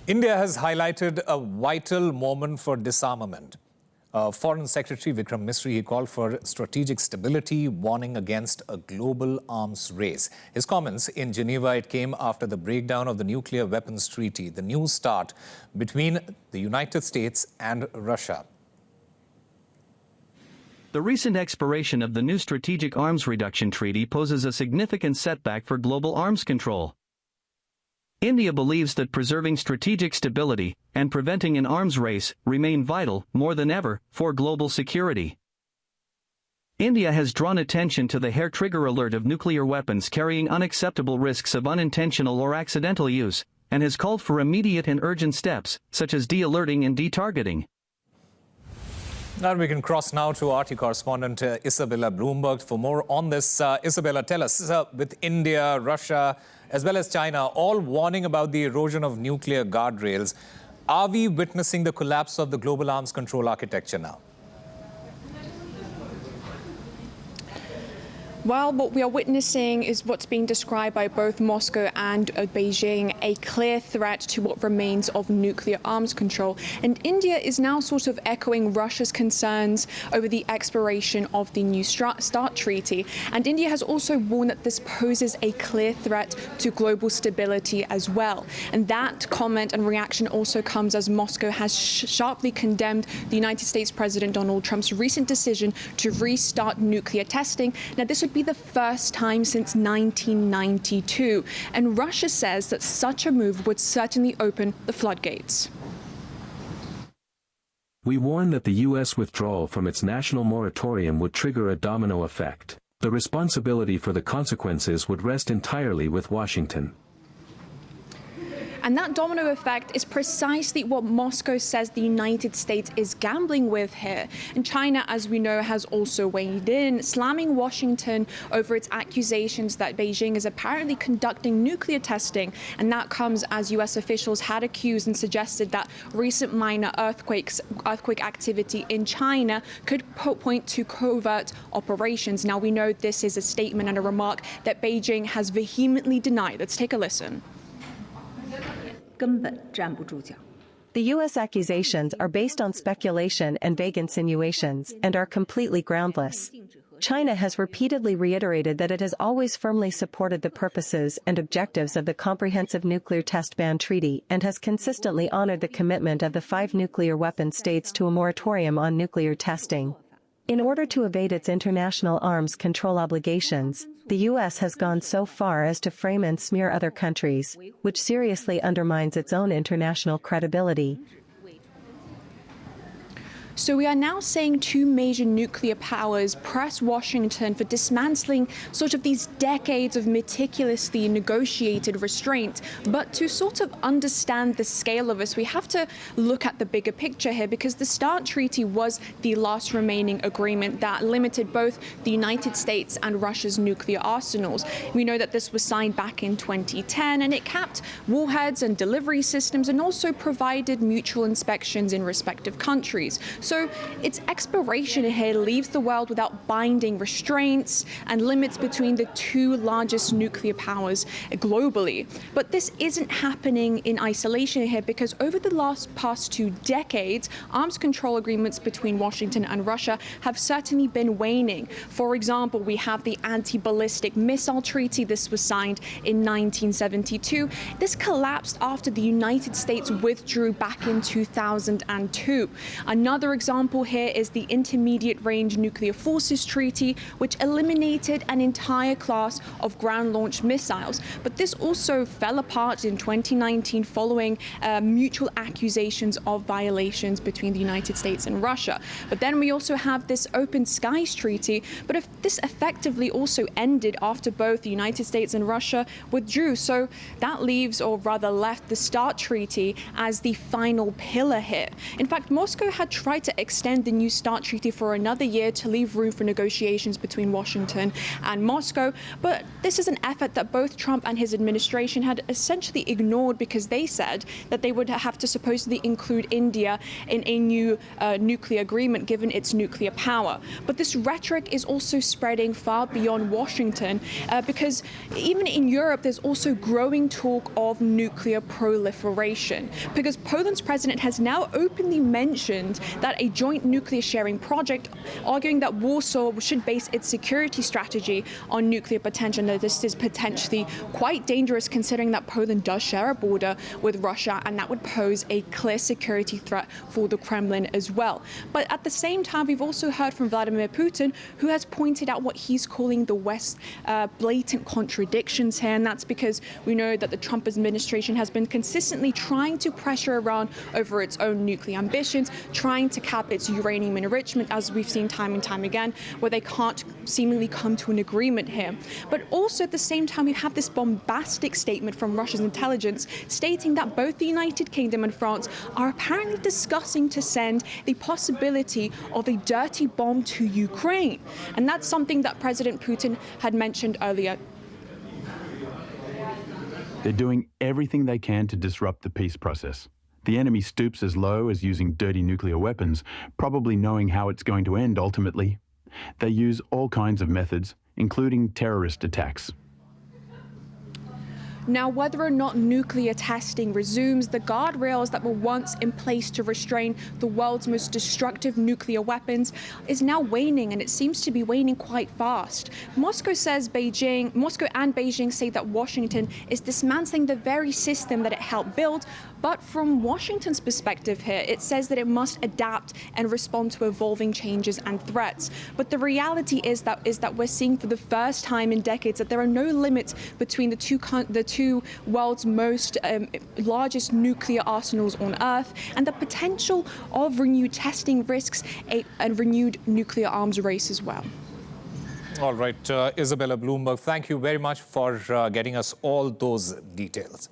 India has highlighted a vital moment for disarmament. Foreign Secretary Vikram Misri, he called for strategic stability, warning against a global arms race. His comments in Geneva, it came after the breakdown of the nuclear weapons treaty, the new start between the United States and Russia. The recent expiration of the new Strategic Arms Reduction Treaty poses a significant setback for global arms control. India believes that preserving strategic stability and preventing an arms race remain vital, more than ever, for global security. India has drawn attention to the hair-trigger alert of nuclear weapons carrying unacceptable risks of unintentional or accidental use, and has called for immediate and urgent steps, such as de-alerting and de-targeting. Now we can cross now to RT correspondent Isabella Bloomberg for more on this. Isabella, tell us, with India, Russia, as well as China, all warning about the erosion of nuclear guardrails, are we witnessing the collapse of the global arms control architecture now? Well, what we are witnessing is what's being described by both Moscow and Beijing, a clear threat to what remains of nuclear arms control. And India is now sort of echoing Russia's concerns over the expiration of the New START treaty. And India has also warned that this poses a clear threat to global stability as well. And that comment and reaction also comes as Moscow has sharply condemned the United States President Donald Trump's recent decision to restart nuclear testing. Now, this would be the first time since 1992, and Russia says that such a move would certainly open the floodgates. We warn that the U.S. withdrawal from its national moratorium would trigger a domino effect. The responsibility for the consequences would rest entirely with Washington. And that domino effect is precisely what Moscow says the United States is gambling with here. And China, as we know, has also weighed in, slamming Washington over its accusations that Beijing is apparently conducting nuclear testing. And that comes as U.S. officials had accused and suggested that recent minor earthquake activity in China could point to covert operations. Now, we know this is a statement and a remark that Beijing has vehemently denied. Let's take a listen. The U.S. accusations are based on speculation and vague insinuations and are completely groundless. China has repeatedly reiterated that it has always firmly supported the purposes and objectives of the Comprehensive Nuclear Test Ban Treaty and has consistently honored the commitment of the 5 nuclear weapon states to a moratorium on nuclear testing. In order to evade its international arms control obligations, the U.S. has gone so far as to frame and smear other countries, which seriously undermines its own international credibility. So we are now seeing 2 major nuclear powers press Washington for dismantling sort of these decades of meticulously negotiated restraint. But to sort of understand the scale of this, we have to look at the bigger picture here, because the START treaty was the last remaining agreement that limited both the United States and Russia's nuclear arsenals. We know that this was signed back in 2010, and it capped warheads and delivery systems and also provided mutual inspections in respective countries. So its expiration here leaves the world without binding restraints and limits between the 2 largest nuclear powers globally. But this isn't happening in isolation here, because over the past 2 decades, arms control agreements between Washington and Russia have certainly been waning. For example, we have the Anti-Ballistic Missile Treaty. This was signed in 1972. This collapsed after the United States withdrew back in 2002. Another example here is the Intermediate Range Nuclear Forces Treaty, which eliminated an entire class of ground-launched missiles. But this also fell apart in 2019 following mutual accusations of violations between the United States and Russia. But then we also have this Open Skies Treaty, but if this effectively also ended after both the United States and Russia withdrew. So that leaves, or rather left, the START treaty as the final pillar here. In fact, Moscow had tried to extend the New START treaty for another year to leave room for negotiations between Washington and Moscow. But this is an effort that both Trump and his administration had essentially ignored because they said that they would have to supposedly include India in a new nuclear agreement given its nuclear power. But this rhetoric is also spreading far beyond Washington because even in Europe, there's also growing talk of nuclear proliferation because Poland's president has now openly mentioned that a joint nuclear sharing project, arguing that Warsaw should base its security strategy on nuclear potential. And that this is potentially quite dangerous considering that Poland does share a border with Russia, and that would pose a clear security threat for the Kremlin as well. But at the same time, we've also heard from Vladimir Putin, who has pointed out what he's calling the West's blatant contradictions here, and that's because we know that the Trump administration has been consistently trying to pressure Iran over its own nuclear ambitions, trying to cap its uranium enrichment, as we've seen time and time again, where they can't seemingly come to an agreement here. But also at the same time, we have this bombastic statement from Russia's intelligence stating that both the United Kingdom and France are apparently discussing to send the possibility of a dirty bomb to Ukraine. And that's something that President Putin had mentioned earlier. They're doing everything they can to disrupt the peace process. The enemy stoops as low as using dirty nuclear weapons, probably knowing how it's going to end ultimately. They use all kinds of methods, including terrorist attacks. Now, whether or not nuclear testing resumes, the guardrails that were once in place to restrain the world's most destructive nuclear weapons is now waning, and it seems to be waning quite fast. Moscow and Beijing say that Washington is dismantling the very system that it helped build. But from Washington's perspective here, it says that it must adapt and respond to evolving changes and threats. But the reality is that we're seeing for the first time in decades that there are no limits between the two world's most largest nuclear arsenals on Earth, and the potential of renewed testing risks a renewed nuclear arms race as well. All right, Isabella Bloomberg, thank you very much for getting us all those details.